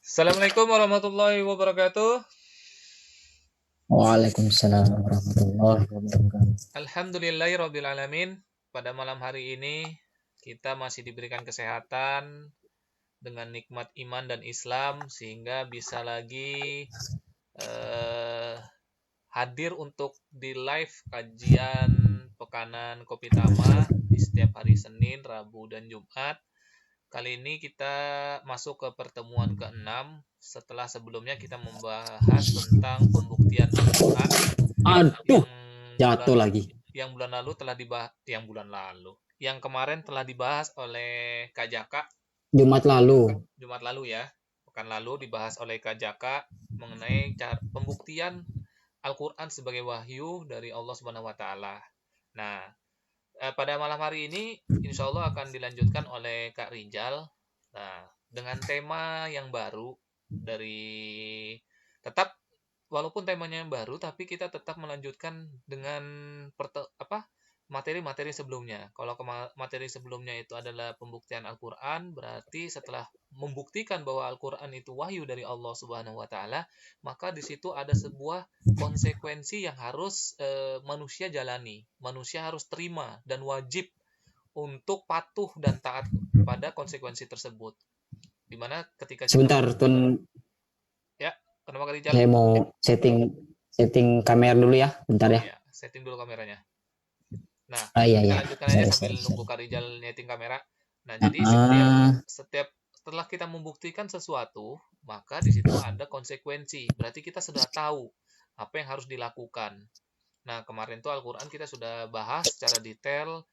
Assalamualaikum warahmatullahi wabarakatuh. Waalaikumsalam warahmatullahi wabarakatuh. Alhamdulillahirrabbilalamin. Pada malam hari ini kita masih diberikan kesehatan dengan nikmat iman dan Islam sehingga bisa lagi eh, hadir untuk di live kajian Pekanan Kopi Tama di setiap hari Senin, Rabu, dan Jumat. Kali ini kita masuk ke pertemuan ke-6 setelah sebelumnya kita membahas tentang pembuktian Al-Quran Aduh, yang bulan jatuh lagi. bulan lalu telah dibahas yang kemarin telah dibahas oleh Kak Jaka. Jumat lalu. Jumat lalu ya, pekan lalu dibahas oleh Kak Jaka mengenai cara pembuktian Al-Quran sebagai wahyu dari Allah Subhanahu Wa Taala. Nah, pada malam hari ini insya Allah akan dilanjutkan oleh Kak Rijal. Nah, dengan tema yang baru dari tetap walaupun temanya yang baru, tapi kita tetap melanjutkan dengan materi-materi sebelumnya. Kalau materi sebelumnya itu adalah pembuktian Al-Quran, berarti setelah membuktikan bahwa Al-Quran itu wahyu dari Allah Subhanahu Wa Taala, maka di situ ada sebuah konsekuensi yang harus manusia jalani, manusia harus terima dan wajib untuk patuh dan taat pada konsekuensi tersebut. Dimana ketika kita Sebentar, Tun. ya, kenapa kali Rijal? Saya mau setting setting kamera dulu ya. Bentar Oh ya. iya, setting dulu kameranya. Nah, Iya, kita iya. lanjutkan aja Sorry, sambil sorry, nunggu sorry. Kak Rijal nyeting kamera. Nah, jadi setiap Ah, setiap setelah kita membuktikan sesuatu, maka di situ ada konsekuensi. Berarti kita sudah tahu apa yang harus dilakukan. Nah, kemarin tuh Al-Quran kita sudah bahas secara detail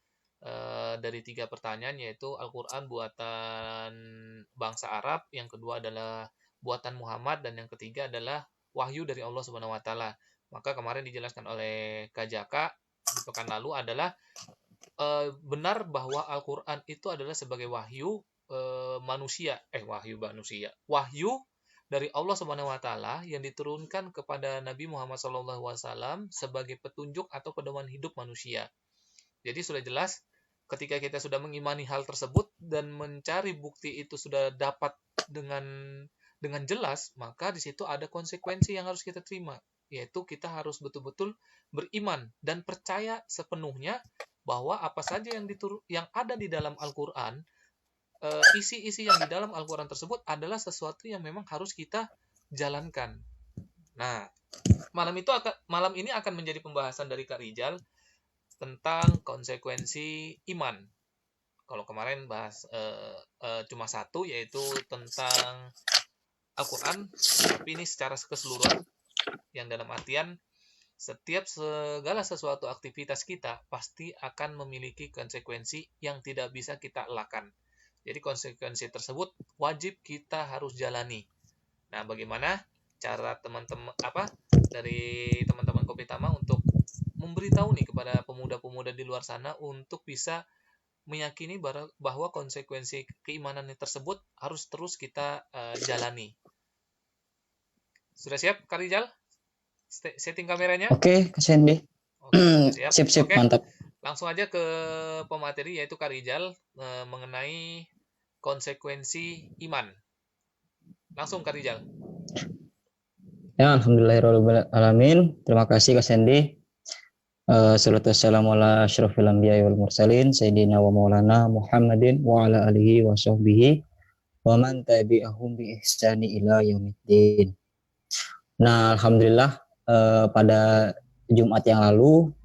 dari 3 pertanyaan, yaitu Al-Quran buatan bangsa Arab, yang kedua adalah buatan Muhammad, dan yang ketiga adalah wahyu dari Allah Subhanahu Wa Taala. Maka kemarin dijelaskan oleh Kak Jaka di pekan lalu adalah benar bahwa Al-Quran itu adalah sebagai wahyu wahyu dari Allah Subhanahu Wa Taala yang diturunkan kepada Nabi Muhammad SAW sebagai petunjuk atau pedoman hidup manusia. Jadi sudah jelas ketika kita sudah mengimani hal tersebut dan mencari bukti itu sudah dapat dengan jelas, maka di situ ada konsekuensi yang harus kita terima, yaitu kita harus betul-betul beriman dan percaya sepenuhnya bahwa apa saja yang ada di dalam Al-Qur'an, isi-isi yang di dalam Al-Qur'an tersebut adalah sesuatu yang memang harus kita jalankan. Nah, malam ini akan menjadi pembahasan dari Kak Rijal tentang konsekuensi iman. Kalau kemarin bahas cuma satu, yaitu tentang Al-Quran, tapi ini secara keseluruhan, yang dalam artian setiap segala sesuatu aktivitas kita pasti akan memiliki konsekuensi yang tidak bisa kita elakkan. Jadi konsekuensi tersebut wajib kita harus jalani. Nah, bagaimana cara teman-teman dari teman-teman Kopi Tama untuk memberitahu nih kepada pemuda-pemuda di luar sana untuk bisa meyakini bahwa konsekuensi keimanan tersebut harus terus kita jalani. Sudah siap, Kak Rijal? Setting kameranya? oke, Kak Sandy. Oke, sudah siap. Sip, sip, Oke, mantap. langsung aja ke pemateri, yaitu Kak Rijal mengenai konsekuensi iman. Langsung, Kak Rijal. Ya, alhamdulillahirrahmanirrahim. Terima kasih Kak Sandy. Salatu wassalamu ala asyrafil anbiya'i wal mursalin sayyidina wa maulana Muhammadin wa ala alihi wa sahbihi wa man tabi'ahum bi ihsani ila yaumiddin. Nah, alhamdulillah pada Jumat yang lalu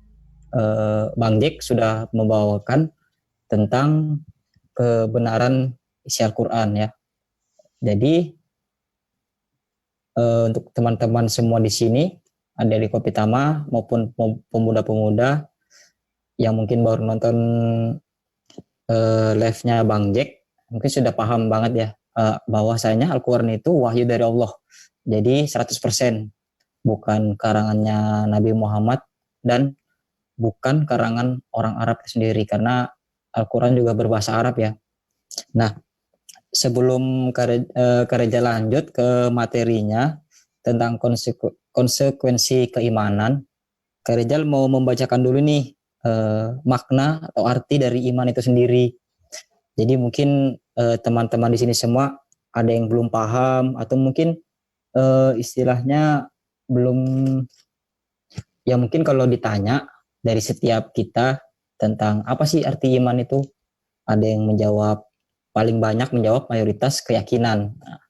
Bang Jack sudah membawakan tentang kebenaran isi Al-Quran ya. Jadi untuk teman-teman semua di sini, ada di Kopi Tama maupun pemuda-pemuda yang mungkin baru nonton live-nya Bang Jack, mungkin sudah paham banget ya bahwasanya Al-Quran itu wahyu dari Allah. Jadi 100% bukan karangannya Nabi Muhammad dan bukan karangan orang Arab sendiri, karena Al-Quran juga berbahasa Arab ya. Nah, sebelum Kareja lanjut ke materinya tentang konsekuensi keimanan, Karejal mau membacakan dulu nih makna atau arti dari iman itu sendiri. Jadi mungkin teman-teman di sini semua ada yang belum paham atau mungkin istilahnya belum, ya mungkin kalau ditanya dari setiap kita tentang apa sih arti iman itu, ada yang menjawab, paling banyak menjawab mayoritas keyakinan. Nah,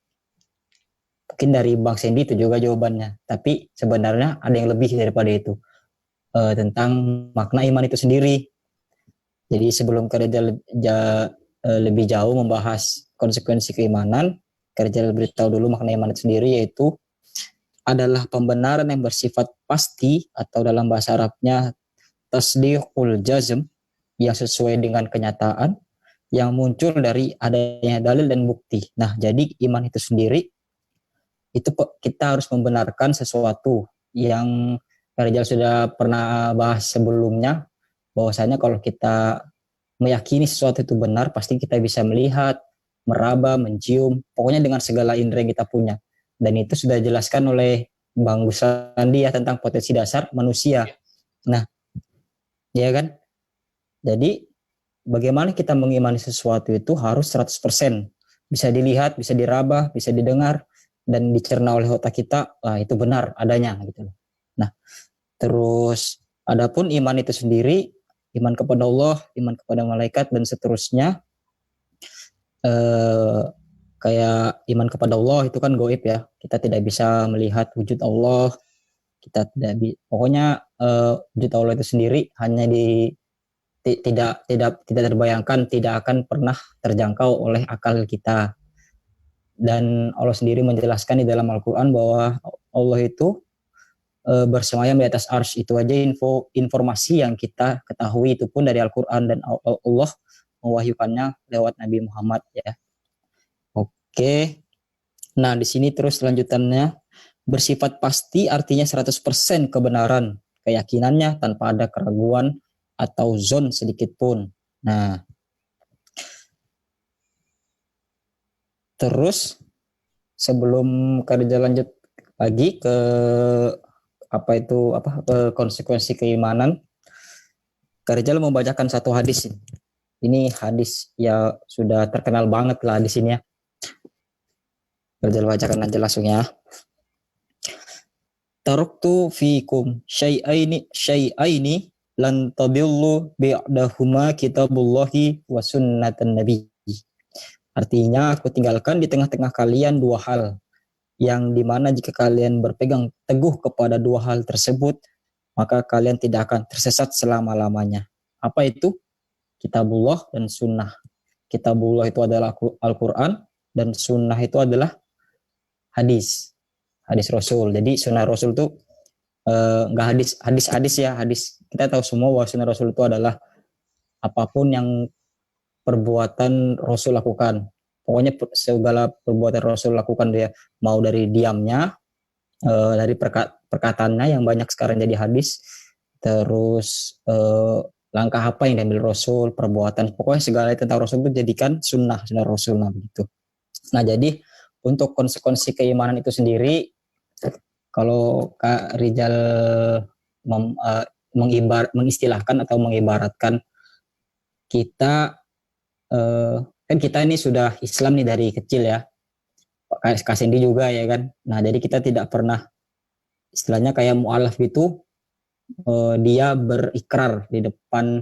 mungkin dari Bang Sandy itu juga jawabannya, tapi sebenarnya ada yang lebih daripada itu, tentang makna iman itu sendiri. Jadi sebelum kerja lebih jauh membahas konsekuensi keimanan, kerja lebih tahu dulu makna iman itu sendiri, yaitu adalah pembenaran yang bersifat pasti atau dalam bahasa Arabnya tasdiqul jazm, yang sesuai dengan kenyataan yang muncul dari adanya dalil dan bukti. Nah, jadi iman itu sendiri itu kita harus membenarkan sesuatu yang Rizal sudah pernah bahas sebelumnya, bahwasanya kalau kita meyakini sesuatu itu benar, pasti kita bisa melihat, meraba, mencium, pokoknya dengan segala indera yang kita punya. Dan itu sudah dijelaskan oleh Bang Gusandi ya tentang potensi dasar manusia. Ya. Nah, ya kan? Jadi bagaimana kita mengimani sesuatu itu harus 100%. Bisa dilihat, bisa diraba, bisa didengar, dan dicerna oleh otak kita, itu benar adanya gitu. Nah, terus adapun iman itu sendiri, iman kepada Allah, iman kepada malaikat dan seterusnya, kayak iman kepada Allah itu kan gaib ya. Kita tidak bisa melihat wujud Allah, kita pokoknya wujud Allah itu sendiri hanya tidak terbayangkan, tidak akan pernah terjangkau oleh akal kita. Dan Allah sendiri menjelaskan di dalam Al-Quran bahwa Allah itu bersemayam di atas arsy. Itu aja informasi yang kita ketahui, itu pun dari Al-Quran, dan Allah mewahyukannya lewat Nabi Muhammad ya. Oke. Nah, di sini terus lanjutannya, bersifat pasti artinya 100% kebenaran keyakinannya tanpa ada keraguan atau zon sedikit pun. Nah, terus sebelum kerja lanjut lagi ke ke konsekuensi keimanan, Rizal membacakan satu hadis. Ini hadis ya sudah terkenal banget lah di sini ya. Rizal bacakan aja langsung ya. Taraktu fikum syai'aini lan tadillu bi'dahuma kitabullahi wa sunnatan nabi. Artinya aku tinggalkan di tengah-tengah kalian dua hal, yang dimana jika kalian berpegang teguh kepada dua hal tersebut, maka kalian tidak akan tersesat selama-lamanya. Apa itu? Kitabullah dan sunnah. Kitabullah itu adalah Al-Quran, dan sunnah itu adalah hadis Rasul. Jadi sunnah Rasul itu nggak hadis ya, hadis kita tahu semua bahwa sunnah Rasul itu adalah apapun yang perbuatan Rasul lakukan. Pokoknya segala perbuatan Rasul lakukan, dia mau dari diamnya, dari perkataannya yang banyak sekarang jadi hadis, terus langkah apa yang diambil Rasul, perbuatan, pokoknya segala tentang Rasul itu jadikan sunnah Rasul, nah begitu. Nah, jadi untuk konsekuensi keimanan itu sendiri, kalau Kak Rizal mengistilahkan atau mengibaratkan, kita kan kita ini sudah Islam nih dari kecil ya, Kak Sendi juga ya kan. Nah, jadi kita tidak pernah istilahnya kayak mu'alaf gitu, dia berikrar di depan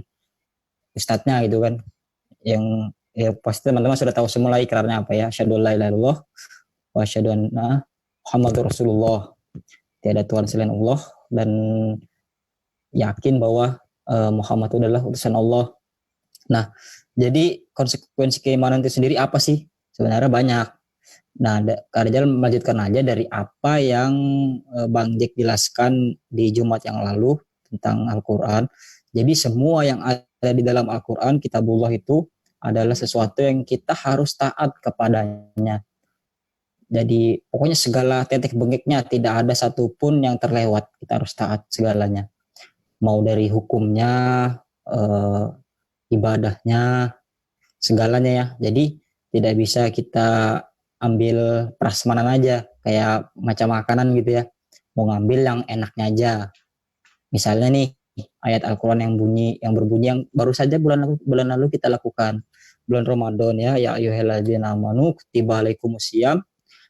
ustadznya gitu kan, yang ya pasti teman-teman sudah tahu semua lah ikrarnya apa ya, asyhadu la ilaha illallah wa asyhadu anna Muhammadur Rasulullah, tiada Tuhan selain Allah, dan yakin bahwa Muhammad itu adalah utusan Allah. Nah, jadi konsekuensi keimanan itu sendiri apa sih? Sebenarnya banyak. Nah, Kak Rizal melanjutkan aja dari apa yang Bang Jack jelaskan di Jumat yang lalu tentang Al-Quran. Jadi semua yang ada di dalam Al-Quran, kitabullah itu adalah sesuatu yang kita harus taat kepadanya. Jadi pokoknya segala titik bengeknya tidak ada satupun yang terlewat, kita harus taat segalanya. Mau dari hukumnya, ibadahnya, segalanya ya. Jadi tidak bisa kita ambil prasmanan aja kayak macam makanan gitu ya, mau ngambil yang enaknya aja. Misalnya nih ayat Al-Quran yang berbunyi yang baru saja bulan lalu kita lakukan, bulan Ramadan ya ayyuhalladzina amanu kutiba alaikumusiyam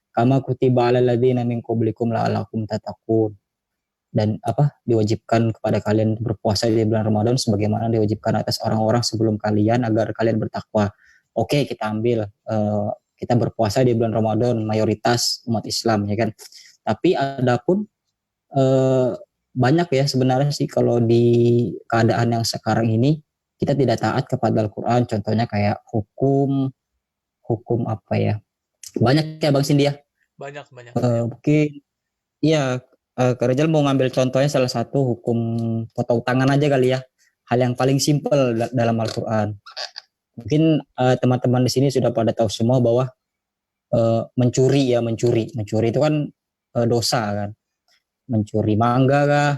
kama kutiba alal ladzina min qablikum la'allakum tattaqun. Dan diwajibkan kepada kalian berpuasa di bulan Ramadan sebagaimana diwajibkan atas orang-orang sebelum kalian agar kalian bertakwa. Oke, kita ambil kita berpuasa di bulan Ramadan mayoritas umat Islam ya kan. Tapi adapun banyak ya sebenarnya sih kalau di keadaan yang sekarang ini kita tidak taat kepada Al-Qur'an, contohnya kayak hukum apa ya? Banyak ya Bang Cindy ya. Banyak. Mungkin iya, Kak Rizal mau ngambil contohnya salah satu hukum potong tangan aja kali ya. Hal yang paling simpel dalam Al-Quran. Mungkin teman-teman di sini sudah pada tahu semua bahwa mencuri itu kan dosa kan. Mencuri mangga kah?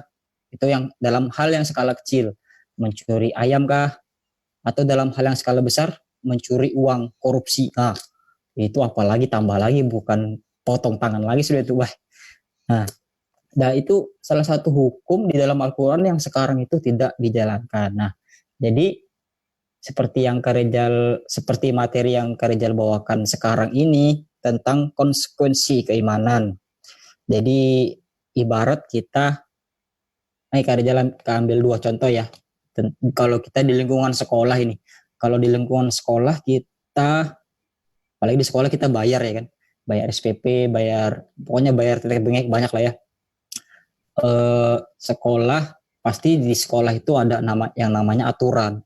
Itu yang dalam hal yang skala kecil. Mencuri ayam kah? Atau dalam hal yang skala besar mencuri uang, korupsi. Nah, itu apalagi tambah lagi bukan potong tangan lagi sudah itu. Nah, itu salah satu hukum di dalam Al-Quran yang sekarang itu tidak dijalankan. Nah, jadi seperti materi yang Kak Rizal bawakan sekarang ini tentang konsekuensi keimanan. Jadi ibarat kita, Kak Rizal ambil 2 contoh ya. Kalau kita di lingkungan sekolah ini, kalau di lingkungan sekolah kita, apalagi di sekolah kita bayar ya kan, bayar SPP, pokoknya bayar titik bengek banyak lah ya. Sekolah pasti di sekolah itu ada yang namanya aturan,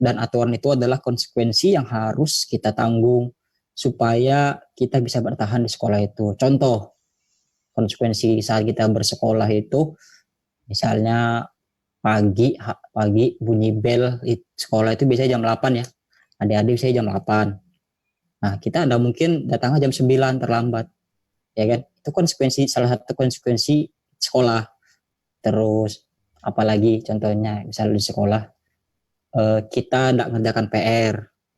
dan aturan itu adalah konsekuensi yang harus kita tanggung supaya kita bisa bertahan di sekolah itu. Contoh konsekuensi saat kita bersekolah itu misalnya pagi bunyi bel sekolah itu biasanya jam 8 ya, adik-adik biasanya jam 8. Nah, kita ada mungkin datangnya jam 9 terlambat ya kan, itu salah satu konsekuensi sekolah. Terus apalagi contohnya misalnya di sekolah kita tidak mengerjakan PR,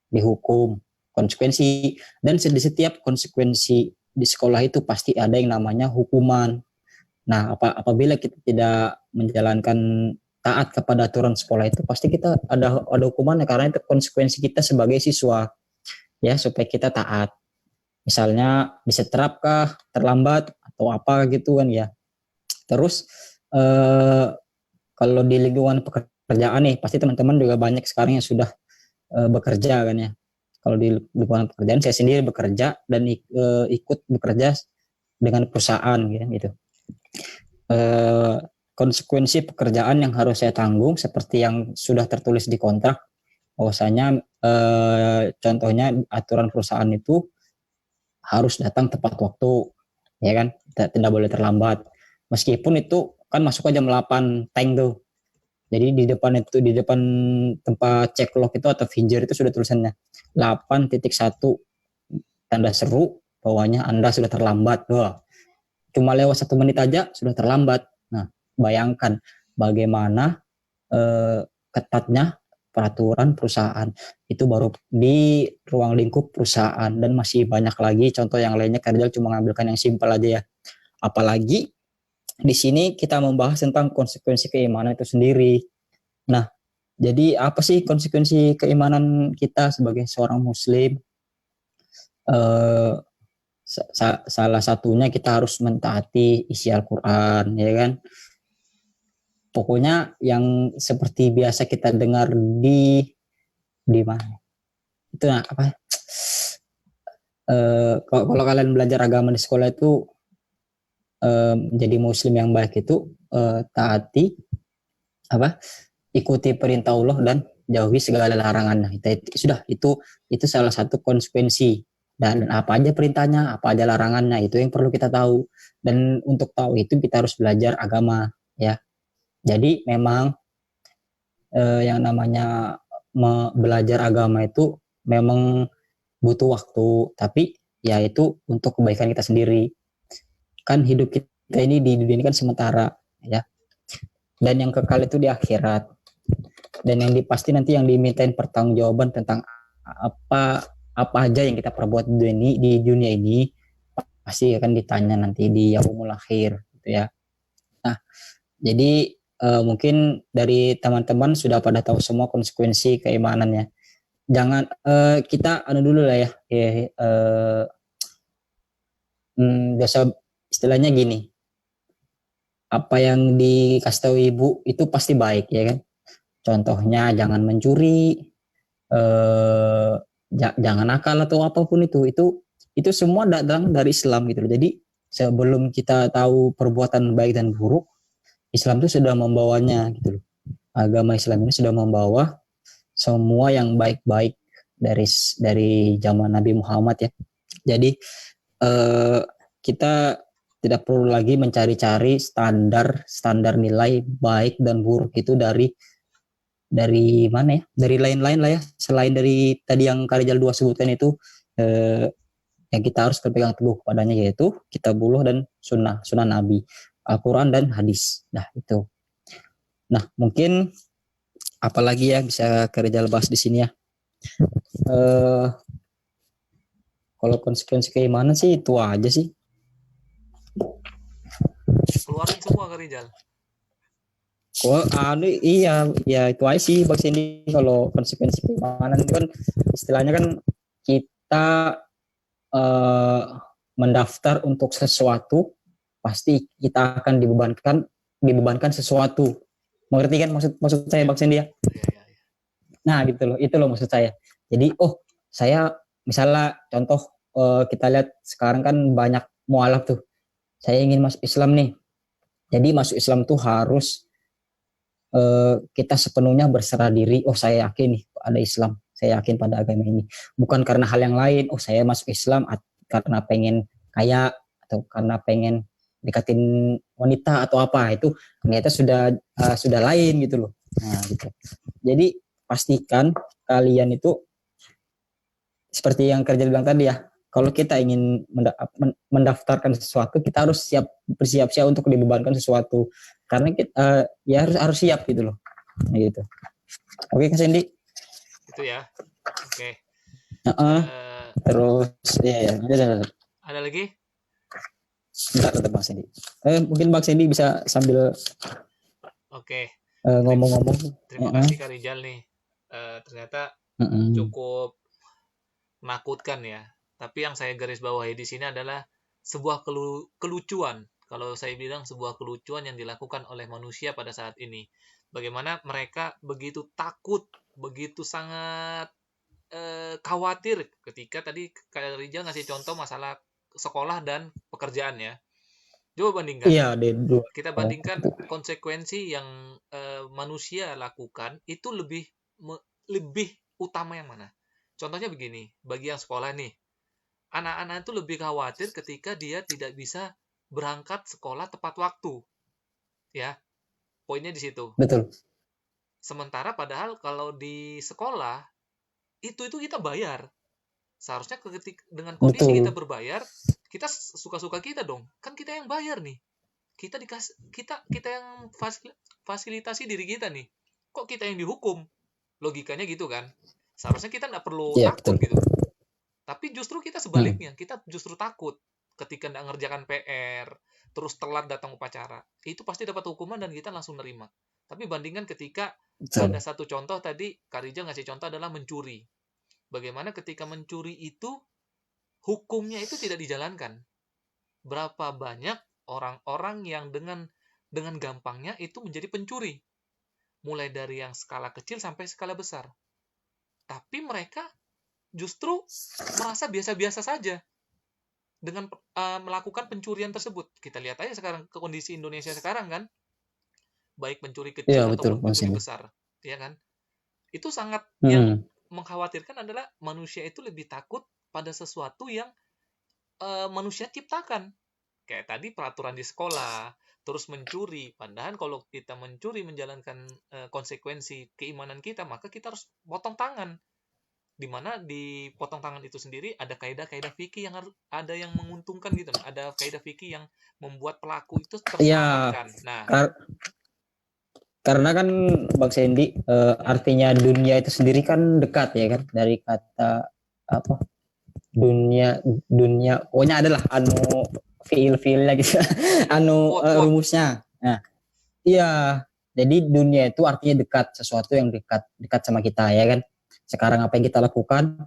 dihukum, konsekuensi. Dan di setiap konsekuensi di sekolah itu pasti ada yang namanya hukuman. Nah, apabila kita tidak menjalankan taat kepada aturan sekolah itu pasti kita ada hukumannya, karena itu konsekuensi kita sebagai siswa ya, supaya kita taat. Misalnya disetrap kah, terlambat atau apa gitu kan ya. Terus kalau di lingkungan pekerjaan nih, pasti teman-teman juga banyak sekarang yang sudah bekerja kan ya. Kalau di lingkungan pekerjaan, saya sendiri bekerja dan ikut bekerja dengan perusahaan gitu. Konsekuensi pekerjaan yang harus saya tanggung seperti yang sudah tertulis di kontrak, bahwasanya contohnya aturan perusahaan itu harus datang tepat waktu, ya kan, tidak boleh terlambat. Meskipun itu kan masuk jam 8 tank tuh. Jadi di depan tempat cek lock itu atau finger itu sudah tulisannya 8.1 tanda seru, bawahnya Anda sudah terlambat. Wah, cuma lewat 1 menit aja sudah terlambat. Nah, bayangkan bagaimana ketatnya peraturan perusahaan itu baru di ruang lingkup perusahaan, dan masih banyak lagi contoh yang lainnya. Karena cuma ngambilkan yang simpel aja ya. Apalagi di sini kita membahas tentang konsekuensi keimanan itu sendiri. Nah, jadi apa sih konsekuensi keimanan kita sebagai seorang muslim? Salah satunya kita harus mentaati isi Al-Quran, ya kan. Pokoknya yang seperti biasa kita dengar di mana itu apa, kalau kalian belajar agama di sekolah itu, menjadi muslim yang baik itu taati ikuti perintah Allah dan jauhi segala larangannya. Itu salah satu konsekuensi. Dan apa aja perintahnya, apa aja larangannya, itu yang perlu kita tahu. Dan untuk tahu itu kita harus belajar agama ya. Jadi memang yang namanya belajar agama itu memang butuh waktu, tapi ya itu untuk kebaikan kita sendiri. Kan hidup kita ini di dunia ini kan sementara ya. Dan yang kekal itu di akhirat. Dan yang pasti nanti yang dimintain pertanggungjawaban tentang apa aja yang kita perbuat di dunia ini pasti akan ditanya nanti di yaumul akhir gitu ya. Nah, jadi mungkin dari teman-teman sudah pada tahu semua konsekuensi keimanannya. jangan kita anu dulu lah ya, biasa istilahnya gini, apa yang dikasih tahu ibu itu pasti baik ya kan. Contohnya jangan mencuri, jangan nakal atau apapun itu semua datang dari Islam gitu loh. Jadi sebelum kita tahu perbuatan baik dan buruk, Islam itu sudah membawanya gitu loh. Agama Islam ini sudah membawa semua yang baik-baik dari zaman Nabi Muhammad ya. Jadi kita tidak perlu lagi mencari-cari standar nilai baik dan buruk itu dari mana ya? Dari lain-lain lah ya. Selain dari tadi yang Karijal 2 sebutkan itu, yang kita harus berpegang teguh padanya yaitu kitabullah dan sunnah Nabi, Al-Quran dan hadis. Nah itu. Nah mungkin apalagi ya bisa Karijal bahas di sini ya. Kalau konsekuensi keimanan sih itu aja sih. Keluarin semua Kak Rizal. Oh, iya, ya itu aja sih Bang Cindy. Kalau konsekuensi keimanan itu kan istilahnya kan kita mendaftar untuk sesuatu, pasti kita akan dibebankan sesuatu. Mengerti kan maksud saya Bang Cindy ya? Iya. Nah gitu loh, itu loh maksud saya. Jadi saya misalnya contoh kita lihat sekarang kan banyak mualaf tuh. Saya ingin masuk Islam nih. Jadi masuk Islam tuh harus kita sepenuhnya berserah diri. Saya yakin nih ada Islam, saya yakin pada agama ini, bukan karena hal yang lain. Saya masuk Islam karena pengen kaya atau karena pengen dekatin wanita atau apa, itu ternyata sudah lain gitu loh. Nah gitu. Jadi pastikan kalian itu seperti yang kerja bilang tadi ya, kalau kita ingin mendaftarkan sesuatu, kita harus bersiap-siap untuk dibebankan sesuatu, karena kita ya harus siap gitu loh. Gitu. Oke Kak Sandy. Itu ya. Oke. Terus ya. Ada lagi? Bentar Bang Sandy. Mungkin Bang Sandy bisa sambil ngomong-ngomong. Terima kasih Kak Rizal nih. Ternyata cukup menakutkan ya. Tapi yang saya garis bawahi di sini adalah sebuah kelucuan. Kalau saya bilang sebuah kelucuan yang dilakukan oleh manusia pada saat ini. Bagaimana mereka begitu takut, begitu sangat khawatir ketika tadi Kak Rizal ngasih contoh masalah sekolah dan pekerjaan ya. Coba bandingkan. Iya, kita bandingkan konsekuensi yang manusia lakukan itu lebih utama yang mana? Contohnya begini, bagi yang sekolah nih, anak-anak itu lebih khawatir ketika dia tidak bisa berangkat sekolah tepat waktu. Ya, poinnya di situ. Betul. Sementara padahal kalau di sekolah, itu kita bayar. Seharusnya dengan kondisi kita berbayar, kita suka-suka kita dong. Kan kita yang bayar nih. Kita yang fasilitasi diri kita nih. Kok kita yang dihukum? Logikanya gitu kan. Seharusnya kita nggak perlu takut betul. Gitu. Tapi justru kita sebaliknya, kita justru takut ketika nggak ngerjakan PR, terus telat datang upacara. Itu pasti dapat hukuman dan kita langsung nerima. Tapi bandingkan ketika ada satu contoh tadi, Kak Rizal ngasih contoh adalah mencuri. Bagaimana ketika mencuri itu hukumnya itu tidak dijalankan. Berapa banyak orang-orang yang dengan gampangnya itu menjadi pencuri. Mulai dari yang skala kecil sampai skala besar. Tapi mereka justru merasa biasa-biasa saja dengan melakukan pencurian tersebut. Kita lihat aja sekarang ke kondisi Indonesia sekarang kan. Baik pencuri kecil ataupun pencuri besar. Ya kan? Itu sangat yang mengkhawatirkan adalah manusia itu lebih takut pada sesuatu yang manusia ciptakan. Kayak tadi peraturan di sekolah, terus mencuri. Padahal kalau kita mencuri menjalankan konsekuensi keimanan kita, maka kita harus potong tangan. Di mana di potong tangan itu sendiri ada kaidah-kaidah fikih yang ada yang menguntungkan gitu. Ada kaidah fikih yang membuat pelaku itu terselamatkan. Nah, karena kan Bang Sandy artinya dunia itu sendiri kan dekat ya kan, dari kata apa, dunia pokoknya adalah fiilnya gitu rumusnya. Nah iya, jadi dunia itu artinya dekat, sesuatu yang dekat sama kita ya kan. sekarang apa yang kita lakukan,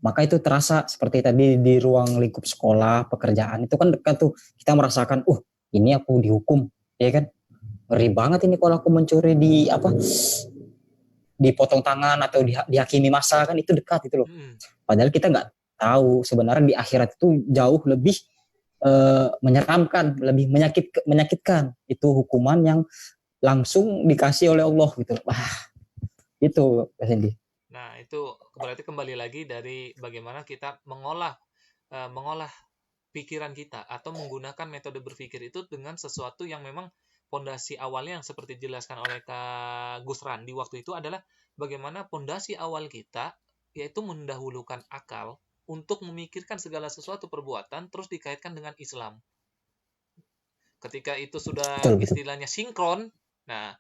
maka itu terasa seperti tadi di ruang lingkup sekolah, pekerjaan itu kan dekat tuh, kita merasakan, ini aku dihukum, ya kan? Ngeri banget ini kalau aku mencuri dipotong tangan atau dihakimi massa, kan itu dekat itu loh. Padahal kita nggak tahu sebenarnya di akhirat itu jauh lebih menyeramkan, lebih menyakitkan. Itu hukuman yang langsung dikasih oleh Allah gitu. Wah, itu Mas Hendy. Nah, itu berarti kembali lagi dari bagaimana kita mengolah pikiran kita atau menggunakan metode berpikir itu dengan sesuatu yang memang pondasi awalnya yang seperti dijelaskan oleh Kak Gus Randi waktu itu adalah bagaimana pondasi awal kita yaitu mendahulukan akal untuk memikirkan segala sesuatu perbuatan terus dikaitkan dengan Islam. Ketika itu sudah Betul. istilahnya sinkron, nah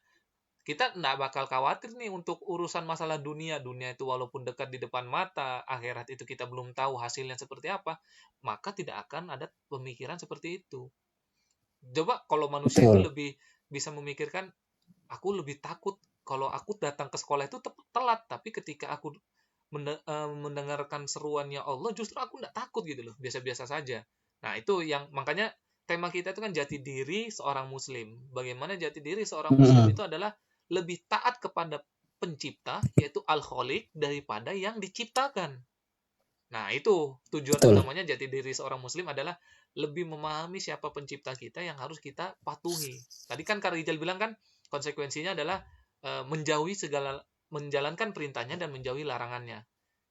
kita nggak bakal khawatir nih untuk urusan masalah dunia. Dunia itu walaupun dekat di depan mata, akhirat itu kita belum tahu hasilnya seperti apa, maka tidak akan ada pemikiran seperti itu. Coba kalau manusia itu lebih bisa memikirkan, aku lebih takut kalau aku datang ke sekolah itu telat, tapi ketika aku mendengarkan seruannya Allah, justru aku nggak takut gitu loh, biasa-biasa saja. Nah itu yang makanya tema kita itu kan jati diri seorang muslim. Bagaimana jati diri seorang muslim itu adalah lebih taat kepada pencipta, yaitu Al-Khaliq, daripada yang diciptakan. Nah itu tujuan utamanya jati diri seorang muslim adalah lebih memahami siapa pencipta kita yang harus kita patuhi. Tadi kan Kak Rijal bilang kan konsekuensinya adalah menjalankan perintahnya dan menjauhi larangannya.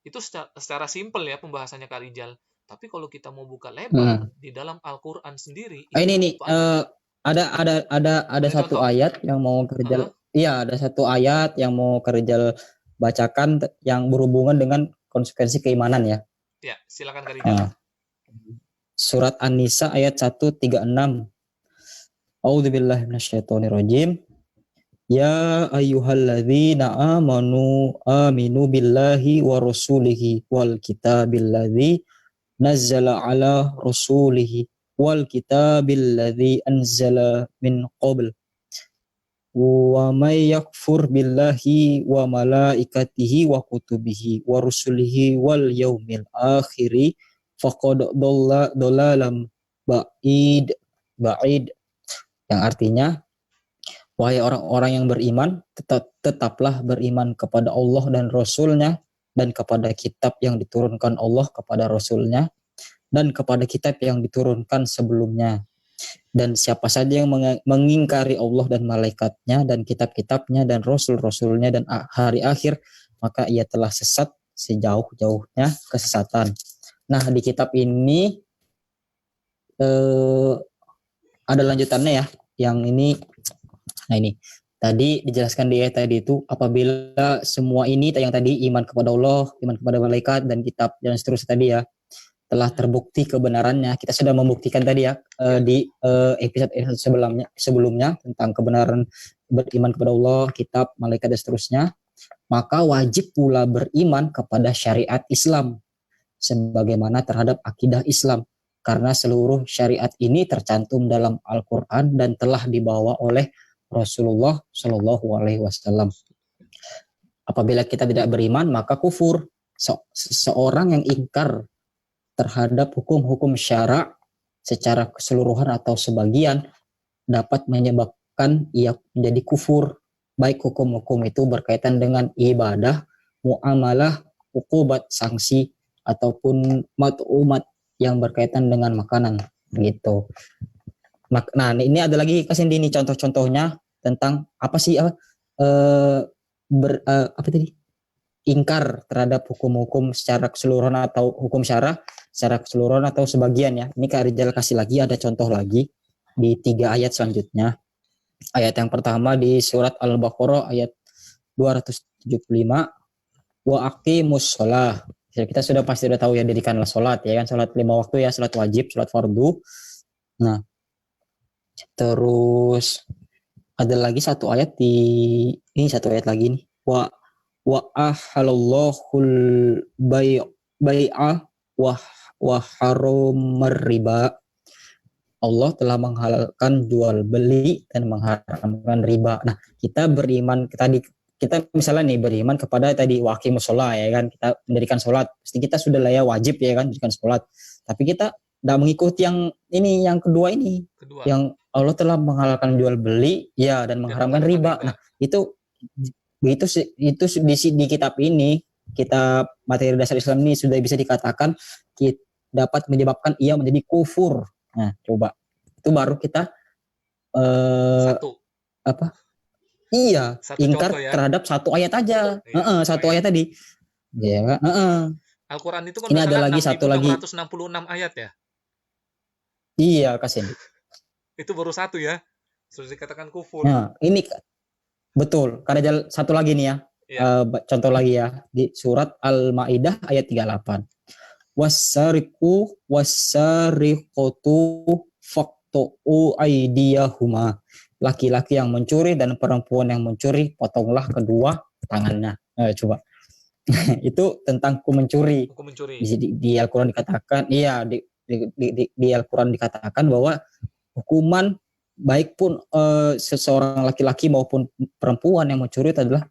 Itu secara simpel ya pembahasannya Kak Rijal. Tapi kalau kita mau buka lebar di dalam Al-Qur'an sendiri, ini ada satu ayat yang mau Rijal. Iya, ada satu ayat yang mau Rijal bacakan yang berhubungan dengan konsekuensi keimanan ya. Ya, silakan Kak Rijal. Surat An-Nisa ayat 136. A'udzubillahi minasyaitonirrajim. Ya ayyuhalladzina aminu billahi wa rasulihi wal kitabilladzi nazzala ala rasulihi wal kitabilladzi anzala min qabl. Wa may yakfur billahi wa malaikatihi wa kutubihi wa rusulihi wal yaumil akhiri faqad dhalalam ba'id, yang artinya, wahai orang-orang yang beriman, tetaplah beriman kepada Allah dan Rasulnya, dan kepada kitab yang diturunkan Allah kepada Rasulnya, dan kepada kitab yang diturunkan sebelumnya. Dan siapa saja yang mengingkari Allah dan malaikatnya, dan kitab-kitabnya, dan rasul-rasulnya, dan hari akhir, maka ia telah sesat sejauh-jauhnya kesesatan. Nah, di kitab ini ada lanjutannya ya. Yang ini, nah ini tadi dijelaskan di ayat tadi itu, apabila semua ini yang tadi iman kepada Allah, iman kepada malaikat dan kitab dan seterusnya tadi ya, telah terbukti kebenarannya. Kita sudah membuktikan tadi ya di episode sebelumnya tentang kebenaran beriman kepada Allah, kitab, malaikat dan seterusnya. Maka wajib pula beriman kepada syariat Islam sebagaimana terhadap akidah Islam, karena seluruh syariat ini tercantum dalam Al-Quran dan telah dibawa oleh Rasulullah Shallallahu Alaihi Wasallam. Apabila kita tidak beriman, maka kufur. Seorang yang ingkar terhadap hukum-hukum syara secara keseluruhan atau sebagian dapat menyebabkan ia menjadi kufur, baik hukum-hukum itu berkaitan dengan ibadah, muamalah, uqubat, sanksi, ataupun mat'umat yang berkaitan dengan makanan gitu. Nah, ini ada lagi kasih ini contoh-contohnya tentang apa sih apa tadi? Ingkar terhadap hukum-hukum secara keseluruhan atau hukum syara secara keseluruhan atau sebagian ya. Ini Kak Rijal kasih lagi, ada contoh lagi di 3 ayat selanjutnya. Ayat yang pertama di surat Al-Baqarah ayat 275, wa aqimus shalah. Kita sudah pasti tahu ya, dirikanlah sholat ya kan, sholat 5 waktu ya, sholat wajib, sholat fardu. Nah, terus ada lagi satu ayat ini satu ayat lagi nih, wa ahallallahul bai'a wa haramar riba. Allah telah menghalalkan jual beli dan mengharamkan riba. Nah, kita beriman tadi kita misalnya nih beriman kepada tadi waqimus sholat ya kan, kita mendirikan sholat, pasti kita sudah lah ya wajib ya kan mendirikan sholat, tapi kita tidak mengikuti yang ini, yang kedua ini, Kedua, yang Allah telah menghalalkan jual beli ya dan mengharamkan riba. Nah itu di kitab ini, kitab materi dasar Islam ini sudah bisa dikatakan dapat menyebabkan ia menjadi kufur. Nah coba itu baru kita satu. Apa? Iya, Satu ingkar contoh ya. terhadap satu ayat aja. Iya, Satu ayat tadi. Ya, Al-Quran itu kan ini ada lagi satu lagi. 6.666 ayat ya. Iya, Kak Sendi. Itu baru satu ya. Sudah dikatakan kufur. Nah, ini betul. Karena satu lagi nih ya. Contoh lagi ya di surat Al-Maidah ayat 38. Wasariqu wasariqatu faqtu'u aydiyahuma. Laki-laki yang mencuri dan perempuan yang mencuri, potonglah kedua tangannya. Coba. Itu tentang hukum mencuri. Di Al-Quran dikatakan, iya di Al-Quran dikatakan bahwa hukuman baik pun seseorang laki-laki maupun perempuan yang mencuri itu adalah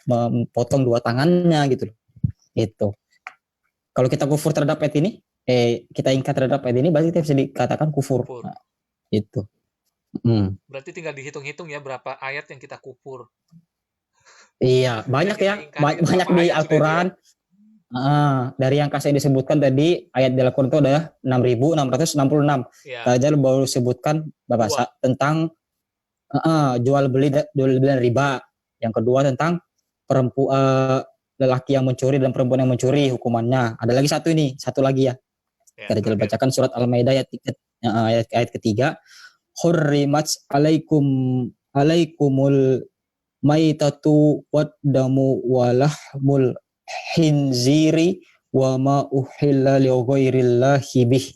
memotong dua tangannya gitu. Itu. Kalau kita kufur terhadap ayat ini, kita ingkar terhadap ayat ini, berarti kita bisa dikatakan kufur. Nah, itu. Berarti tinggal dihitung-hitung ya berapa ayat yang kita kufur. Iya, banyak ya, banyak di Al-Quran. Dari yang kasih disebutkan tadi, ayat di Al-Quran itu ada 6.666. Kajar baru sebutkan bahasa tentang jual beli dan riba. Yang kedua tentang lelaki yang mencuri dan perempuan yang mencuri hukumannya. Ada lagi satu lagi ya. Kita bacakan surat Al-Maidah ayat ketiga. Hurrimat alaikumul maitatu waddamu walahmul hinziri wa ma uhilla li ghairillahi bih.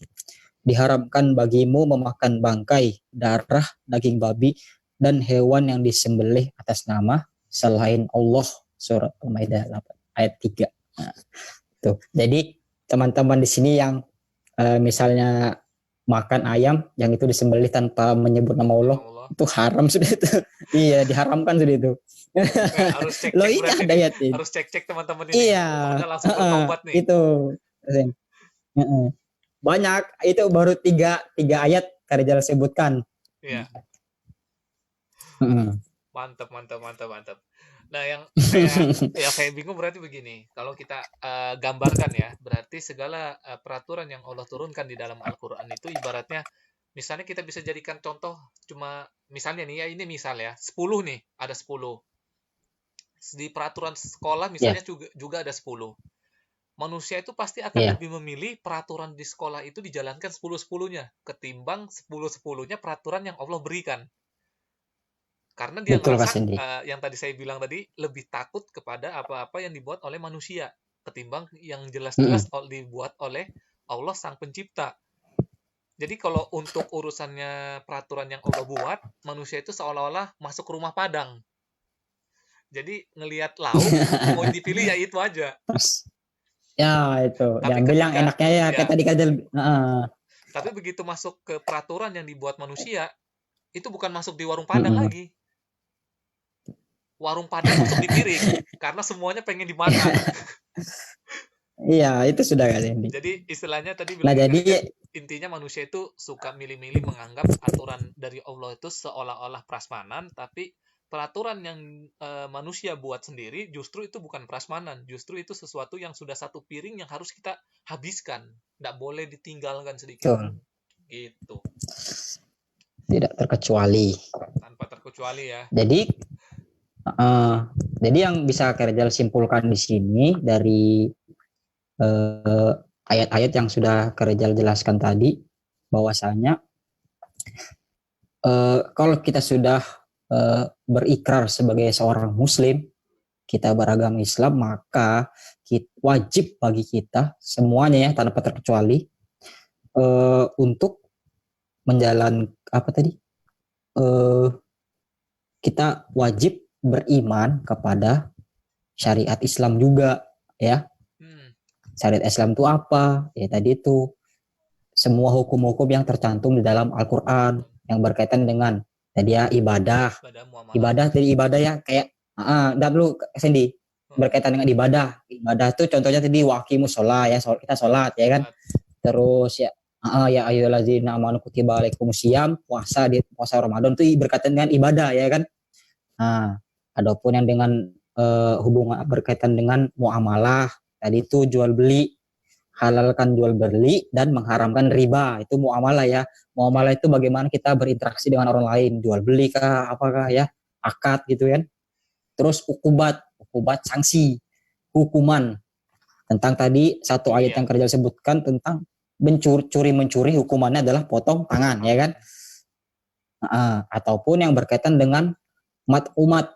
Diharamkan bagimu memakan bangkai, darah, daging babi dan hewan yang disembelih atas nama selain Allah. Surat Al-Maidah ayat 3. Nah, tuh. Jadi teman-teman di sini yang misalnya makan ayam yang itu disembelih tanpa menyebut nama Allah, itu haram sudah itu. Iya, diharamkan sudah itu. Harus cek Loh, ini ada ayat ini. Harus cek teman-teman ini. Iya. Langsung bertobat nih. Itu. Banyak, itu baru tiga ayat Karijal sebutkan. Iya. Mantap. Nah, yang saya bingung berarti begini. Kalau kita gambarkan ya, berarti segala peraturan yang Allah turunkan di dalam Al-Quran itu ibaratnya, misalnya kita bisa jadikan contoh, cuma misalnya nih ya, ini misal ya, 10 nih, ada 10. Di peraturan sekolah misalnya juga ada 10. Manusia itu pasti akan lebih memilih peraturan di sekolah itu dijalankan 10-10-nya ketimbang 10-10-nya peraturan yang Allah berikan. Karena dia merasa yang tadi saya bilang tadi, lebih takut kepada apa-apa yang dibuat oleh manusia ketimbang yang jelas-jelas dibuat oleh Allah Sang Pencipta. Jadi kalau untuk urusannya peraturan yang Allah buat, manusia itu seolah-olah masuk rumah Padang. Jadi ngelihat lauk mau dipilih ya itu aja. Ya itu, diambil yang enaknya ya, kayak tadi Kajal. Tapi begitu masuk ke peraturan yang dibuat manusia, itu bukan masuk di warung Padang lagi. Warung Padang masuk di piring, karena semuanya pengen dimakan. Iya, itu sudah kan ini. Jadi istilahnya tadi bilang, intinya manusia itu suka milih-milih menganggap aturan dari Allah itu seolah-olah prasmanan, tapi peraturan yang manusia buat sendiri justru itu bukan prasmanan, justru itu sesuatu yang sudah satu piring yang harus kita habiskan, tidak boleh ditinggalkan sedikit. Gitu. Tidak terkecuali. Tanpa terkecuali ya. Jadi yang bisa Kerjal simpulkan di sini dari ayat-ayat yang sudah Kerjal jelaskan tadi, bahwasanya kalau kita sudah berikrar sebagai seorang muslim, kita beragama Islam, maka wajib bagi kita semuanya ya tanpa terkecuali untuk menjalankan kita wajib beriman kepada syariat Islam juga ya. Syariat Islam itu apa? Ya tadi itu semua hukum-hukum yang tercantum di dalam Al-Quran yang berkaitan dengan tadi ya ibadah dari ibadah ya, kayak Dan dulu Sandy berkaitan dengan ibadah. Ibadah itu contohnya tadi waqimus sholat ya, kita sholat ya kan. Sholat. Terus ya ya ayyuhallazina amanu kutiba alaikumusiyam, puasa Ramadan itu berkaitan dengan ibadah ya kan. Nah, adapun yang dengan hubungan berkaitan dengan muamalah tadi itu jual beli, halalkan jual beli dan mengharamkan riba, itu muamalah ya. Muamalah itu bagaimana kita berinteraksi dengan orang lain, jual beli kah apakah ya, akad gitu kan. Terus ukubat sanksi, hukuman tentang tadi satu ayat yang kerja sebutkan tentang mencuri hukumannya adalah potong tangan ya kan. Ataupun yang berkaitan dengan umat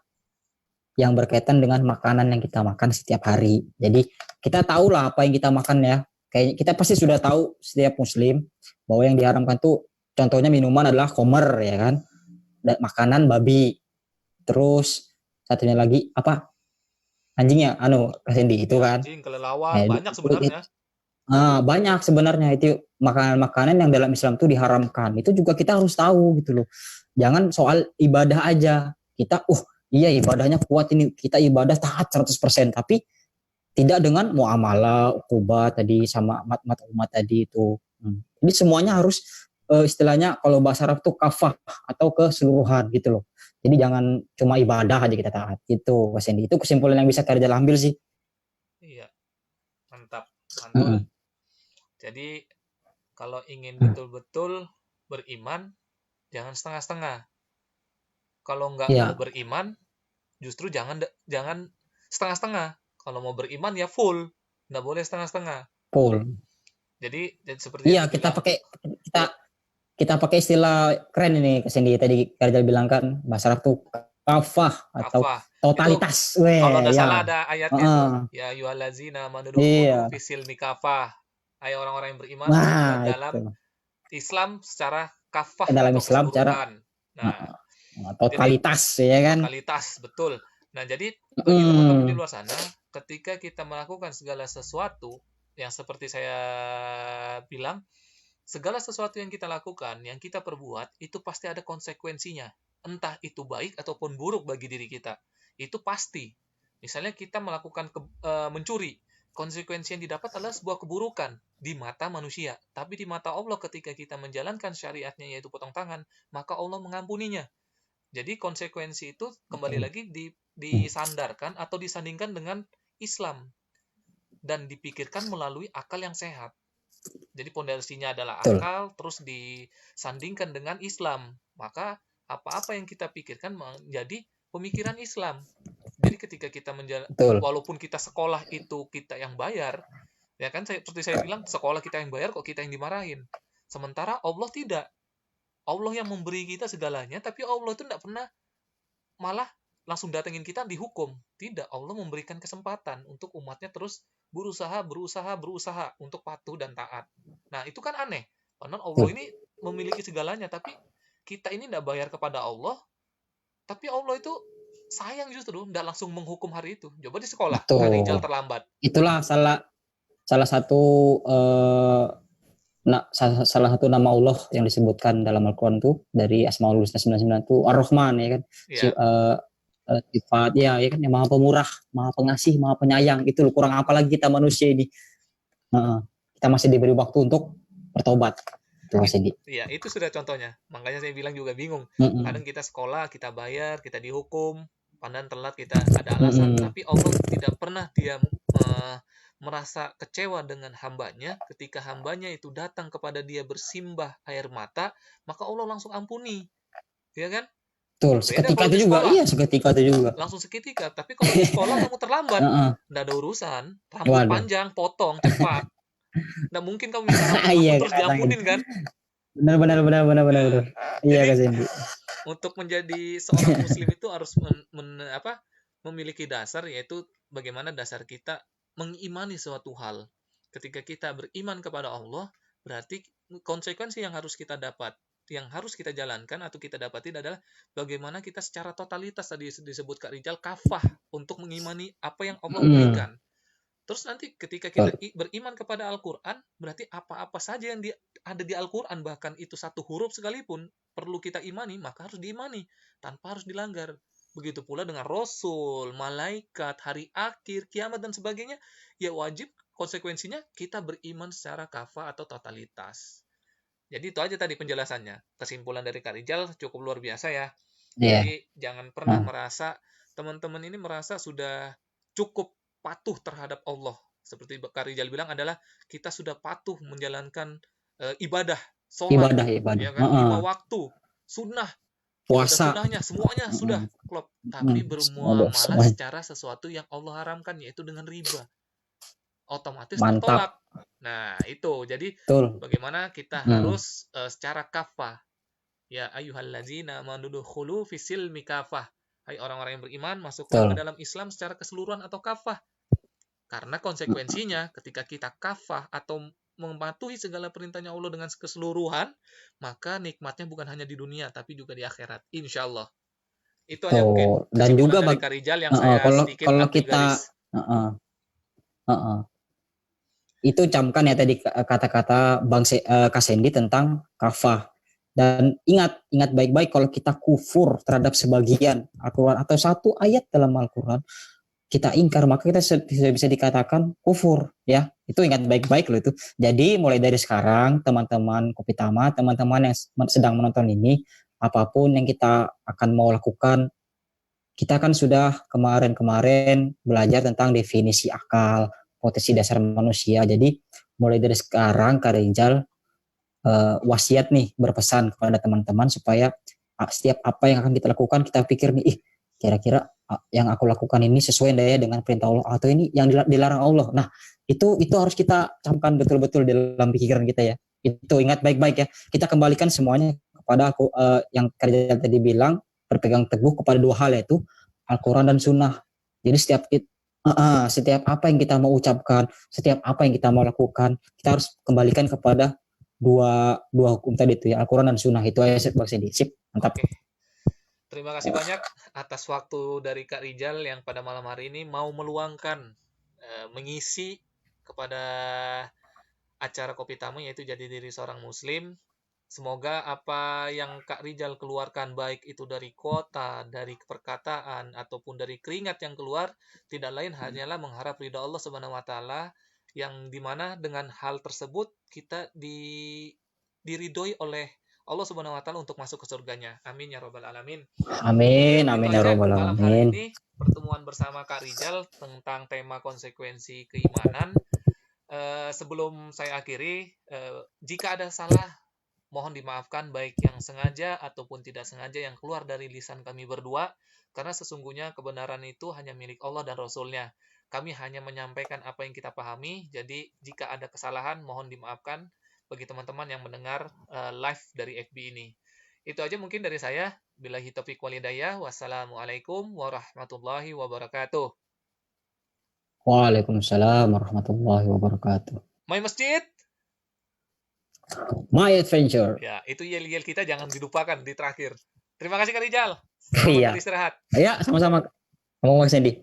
yang berkaitan dengan makanan yang kita makan setiap hari. Jadi kita tahu lah apa yang kita makan ya. Kayak kita pasti sudah tahu setiap muslim bahwa yang diharamkan tuh contohnya minuman adalah khamr ya kan. Dan makanan babi. Terus satunya lagi apa? Anjingnya Sandy itu kan. Anjing, kelelawar, banyak sebenarnya. Banyak sebenarnya itu makanan-makanan yang dalam Islam itu diharamkan. Itu juga kita harus tahu gitu loh. Jangan soal ibadah aja. Kita iya ibadahnya kuat ini, kita ibadah taat 100%, tapi tidak dengan muamalah, ukubat tadi sama mat umat tadi itu. Jadi semuanya harus istilahnya kalau bahasa Arab tuh kafah atau keseluruhan gitu loh. Jadi jangan cuma ibadah aja kita taat gitu, Mas Hendy. Itu kesimpulan yang bisa kita ambil sih. Iya, mantap, mantul. Jadi kalau ingin betul-betul beriman, jangan setengah-setengah. Kalau nggak mau beriman, justru jangan setengah-setengah. Kalau mau beriman ya full, nggak boleh setengah-setengah. Full. Jadi seperti kita pakai istilah keren ini Sandy tadi Karjal bilang kan bahasa Arab tuh kafah atau totalitas. Kalau nggak salah ada ayatnya tuh, ya ayyuhallazina amanu fisil mikafah. Hai orang-orang yang beriman dalam Islam secara kafah dalam atau Islam secara totalitas ya kan. Totalitas, betul. Nah, jadi bagi teman-teman di luar sana, ketika kita melakukan segala sesuatu yang seperti saya bilang, segala sesuatu yang kita lakukan, yang kita perbuat, itu pasti ada konsekuensinya. Entah itu baik ataupun buruk bagi diri kita. Itu pasti. Misalnya kita melakukan mencuri, konsekuensi yang didapat adalah sebuah keburukan di mata manusia. Tapi di mata Allah ketika kita menjalankan syariatnya yaitu potong tangan, maka Allah mengampuninya. Jadi konsekuensi itu kembali lagi disandarkan atau disandingkan dengan Islam dan dipikirkan melalui akal yang sehat. Jadi pondasinya adalah akal, terus disandingkan dengan Islam. Maka apa-apa yang kita pikirkan menjadi pemikiran Islam. Jadi ketika kita walaupun kita sekolah itu kita yang bayar, ya kan seperti saya bilang, sekolah kita yang bayar kok kita yang dimarahin. Sementara Allah tidak. Allah yang memberi kita segalanya, tapi Allah itu tidak pernah malah langsung datengin kita dihukum. Tidak, Allah memberikan kesempatan untuk umatnya terus berusaha untuk patuh dan taat. Nah, itu kan aneh. Karena Allah ini memiliki segalanya, tapi kita ini tidak bayar kepada Allah, tapi Allah itu sayang justru, tidak langsung menghukum hari itu. Coba di sekolah, Rijal terlambat. Itulah salah satu salah satu nama Allah yang disebutkan dalam Al-Quran tuh dari Asmaul Husna 99 itu Ar-Rahman ya kan. Sifat ya kan yang Maha Pemurah, Maha Pengasih, Maha Penyayang. Itu loh, kurang apa lagi kita manusia ini. Kita masih diberi waktu untuk bertobat. Iya, itu sudah contohnya. Makanya saya bilang juga bingung. Kadang kita sekolah, kita bayar, kita dihukum, pandang telat kita ada alasan, tapi Allah tidak pernah dia merasa kecewa dengan hambanya. Ketika hambanya itu datang kepada dia bersimbah air mata, maka Allah langsung ampuni, ya kan? Betul, seketika itu juga. Iya, seketika itu juga. Langsung seketika. Tapi kalau di sekolah kamu terlambat, nggak ada urusan. Rambut panjang, potong cepat. Nggak mungkin kamu minta ampun terus diampunin kan? Benar. Iya Kak Cindy. Untuk menjadi seorang muslim itu harus memiliki dasar, yaitu bagaimana dasar kita mengimani suatu hal. Ketika kita beriman kepada Allah, berarti konsekuensi yang harus kita dapat, yang harus kita jalankan atau kita dapatin adalah bagaimana kita secara totalitas tadi disebut Kak Rijal kafah untuk mengimani apa yang Allah berikan. Terus nanti ketika kita beriman kepada Al-Quran, berarti apa-apa saja yang ada di Al-Quran, bahkan itu satu huruf sekalipun perlu kita imani, maka harus diimani tanpa harus dilanggar. begitu pula dengan Rasul, malaikat, hari akhir, kiamat dan sebagainya, ya wajib konsekuensinya kita beriman secara kafah atau totalitas. Jadi itu aja tadi penjelasannya. Kesimpulan dari Kak Rijal cukup luar biasa ya. Iya. Jadi jangan pernah merasa, teman-teman ini merasa sudah cukup patuh terhadap Allah. Seperti Kak Rijal bilang adalah kita sudah patuh menjalankan ibadah, sholat, Ibadah. ya kan, 5 waktu, sunnah, ibadah Puasa. sunnahnya, semuanya sudah klop. Tapi bermuamalah Semua. secara sesuatu yang Allah haramkan, yaitu dengan riba. Otomatis Mantap. tertolak. Nah, itu. Jadi, Betul. bagaimana kita harus secara kafah. Ya ayyuhallazina amanu fisil mikafah. Hai orang-orang yang beriman, masuklah ke dalam Islam secara keseluruhan atau kafah. Karena konsekuensinya ketika kita kafah atau mematuhi segala perintahnya Allah dengan keseluruhan, maka nikmatnya bukan hanya di dunia tapi juga di akhirat. Insya Allah. Itu aja mungkin Dan juga dari Kak Rijal yang saya sedikit kalau ambil kita garis. Itu camkan ya tadi kata-kata Bang Kak Sendi tentang kafah. Dan ingat baik-baik kalau kita kufur terhadap sebagian Al-Quran atau satu ayat dalam Al-Quran, kita ingkar, maka kita bisa dikatakan kufur ya. Itu ingat baik-baik loh itu. Jadi mulai dari sekarang teman-teman Kopi Tama, teman-teman yang sedang menonton ini, apapun yang kita akan mau lakukan, kita kan sudah kemarin belajar tentang definisi akal, potensi dasar manusia. Jadi mulai dari sekarang Kak Rizal wasiat nih, berpesan kepada teman-teman supaya setiap apa yang akan kita lakukan, kita pikir nih, kira-kira yang aku lakukan ini sesuai dengan perintah Allah atau ini yang dilarang Allah. Nah, itu harus kita camkan betul-betul dalam pikiran kita ya. Itu ingat baik-baik ya. Kita kembalikan semuanya kepada yang Rizal tadi bilang, berpegang teguh kepada dua hal, yaitu Al-Quran dan Sunnah. Jadi setiap apa yang kita mau ucapkan, setiap apa yang kita mau lakukan, kita harus kembalikan kepada dua hukum tadi itu ya, Al-Quran dan Sunnah. Itu aja Bang Sendi. Sip, mantap. Oke. Terima kasih banyak atas waktu dari Kak Rijal yang pada malam hari ini mau meluangkan mengisi kepada acara Kopi Tamu, yaitu jadi diri seorang muslim. Semoga apa yang Kak Rijal keluarkan, baik itu dari kota, dari perkataan, ataupun dari keringat yang keluar, tidak lain hanyalah mengharap ridha Allah Subhanahu wa Ta'ala, yang dimana dengan hal tersebut kita diridhoi oleh Allah Subhanahu wa Ta'ala untuk masuk ke surganya. Amin ya Rabbal Alamin. Amin ya Rabbal Malam hari Alamin. ini pertemuan bersama Kak Rijal tentang tema konsekuensi keimanan. Sebelum saya akhiri, jika ada salah, mohon dimaafkan, baik yang sengaja ataupun tidak sengaja yang keluar dari lisan kami berdua, karena sesungguhnya kebenaran itu hanya milik Allah dan Rasul-Nya. Kami hanya menyampaikan apa yang kita pahami, jadi jika ada kesalahan, mohon dimaafkan bagi teman-teman yang mendengar live dari FB ini. Itu aja mungkin dari saya. Billahi taufiq walhidayah. Wassalamualaikum warahmatullahi wabarakatuh. Waalaikumsalam warahmatullahi wabarakatuh. My masjid. My adventure. Ya, itu yel-yel kita jangan dilupakan di terakhir. Terima kasih Kak Rijal. Selamat beristirahat. Iya, sama-sama. Ngomong Mas Sandy.